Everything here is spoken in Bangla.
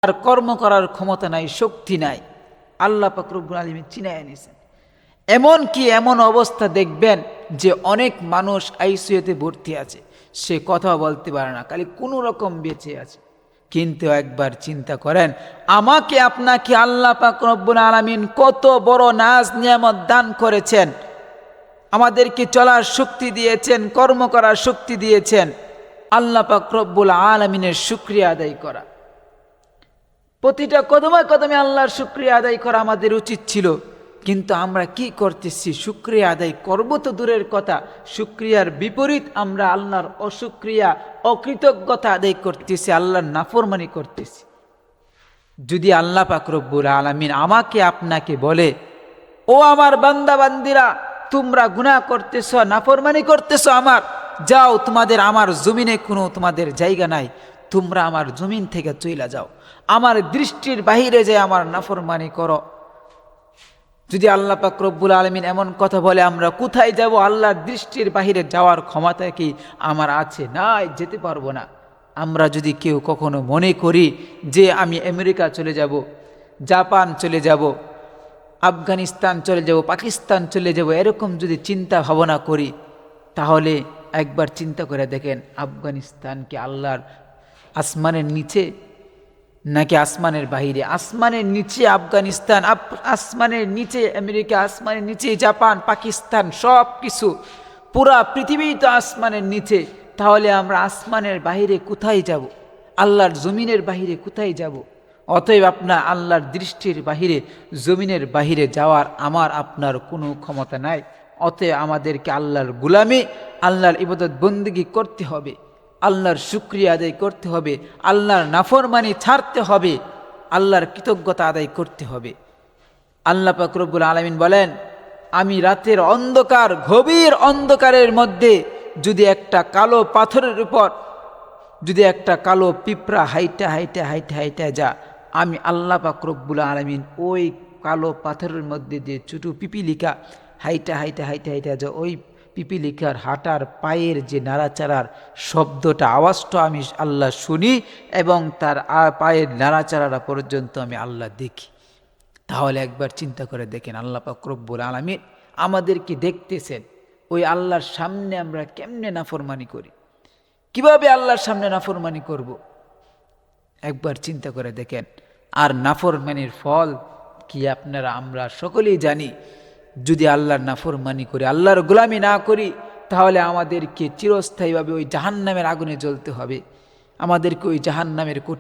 আর কর্ম করার ক্ষমতা নাই, শক্তি নাই। আল্লাহ পাক রব্বুল আলামিন চিনায় নিয়েছেন। এমন অবস্থা দেখবেন যে অনেক মানুষ আইসিইউতে ভর্তি আছে, সে কথা বলতে পারে না, খালি কোনো রকম বেঁচে আছে। কিন্তু একবার চিন্তা করেন, আমাকে আপনাকে আল্লাহ পাক রব্বুল আলামিন কত বড় নাজ নিয়ামত দান করেছেন, আমাদেরকে চলার শক্তি দিয়েছেন, কর্ম করার শক্তি দিয়েছেন। আল্লাহ পাক রব্বুল আলামিনের শুকরিয়া আদায় করা, প্রতিটা কদমে কদমে আল্লাহর শুকরিয়া আদায় করা আমাদের উচিত ছিল। কিন্তু আমরা কি করতেছি? শুকরিয়া আদায় করব তো দূরের কথা, শুকরিয়ার বিপরীত আমরা আল্লাহর অশুকরিয়া, অকৃতজ্ঞতা আদায় করতেছি, আল্লাহর নাফরমানি করতেছি। যদি আল্লাহ পাক রব্বুল আলামিন আমাকে আপনাকে বলে, ও আমার বান্দা বান্দিরা, তোমরা গুনাহ করতেছ, নাফরমানি করতেছ আমার, যাও, তোমাদের আমার জমিনে কোনো তোমাদের জায়গা নাই, তোমরা আমার জমিন থেকে চইলা যাও, আমার দৃষ্টির বাহিরে যে আমার নাফরমানি করো। যদি আল্লাহ পাক রব্বুল আলামিন এমন কথা বলে, আমরা কোথায় যাব? আল্লাহর দৃষ্টির বাহিরে যাওয়ার ক্ষমতা কি আমার আছে? নাই, যেতে পারবো না। আমরা যদি কেউ কখনো মনে করি যে আমি আমেরিকা চলে যাব, জাপান চলে যাব, আফগানিস্তান চলে যাব, পাকিস্তান চলে যাব, এরকম যদি চিন্তা ভাবনা করি, তাহলে একবার চিন্তা করে দেখেন, আফগানিস্তান কি আল্লাহর আসমানের নিচে নাকি আসমানের বাহিরে? আসমানের নিচে আফগানিস্তান, আসমানের নিচে আমেরিকা, আসমানের নিচে জাপান, পাকিস্তান, সব কিছু, পুরা পৃথিবী তো আসমানের নিচে। তাহলে আমরা আসমানের বাহিরে কোথায় যাব? আল্লাহর জমিনের বাহিরে কোথায় যাব? অতএব আপনার আল্লাহর দৃষ্টির বাহিরে, জমিনের বাহিরে যাওয়ার আমার আপনার কোনো ক্ষমতা নাই। অতএব আমাদেরকে আল্লাহর গোলামি, আল্লাহর ইবাদত বন্দেগী করতে হবে, আল্লাহর শুকরিয়া আদায় করতে হবে, আল্লাহর নাফরমানি ছাড়তে হবে, আল্লাহর কৃতজ্ঞতা আদায় করতে হবে। আল্লাহ পাক রব্বুল আলামিন বলেন, আমি রাতের অন্ধকার, গভীর অন্ধকারের মধ্যে যদি একটা কালো পাথরের উপর যদি একটা কালো পিঁপড়া হাইটা হাইটা হাইটা হাইটা যা, আমি আল্লাহ পাক রব্বুল আলামিন ওই কালো পাথরের মধ্যে দিয়ে ছোটো পিপিলিকা হাইটা হাইটা হাইটা হাইটা যা, ওই পিপিলিকার হাঁটার পায়ের যে নাড়াচাড়ার শব্দটা, আওয়াজটা আমি আল্লাহ শুনি, এবং তার পায়ের নাড়াচাড়াটা পর্যন্ত আমি আল্লাহ দেখি। তাহলে একবার চিন্তা করে দেখেন, আল্লাহ পাক রব্বুল আলামিন আমাদেরকে দেখতেছেন, ওই আল্লাহর সামনে আমরা কেমনে নাফরমানি করি, কিভাবে আল্লাহর সামনে নাফরমানি করব? একবার চিন্তা করে দেখেন। আর নাফরমানির ফল কি আপনারা আমরা সকলেই জানি। যদি আল্লাহর নাফরমানি করি, আল্লাহর গোলামি না করি, তাহলে আমাদেরকে চিরস্থায়ীভাবে ওই জাহান্নামের আগুনে জ্বলতে হবে, আমাদেরকে ওই জাহান্নামের কঠিন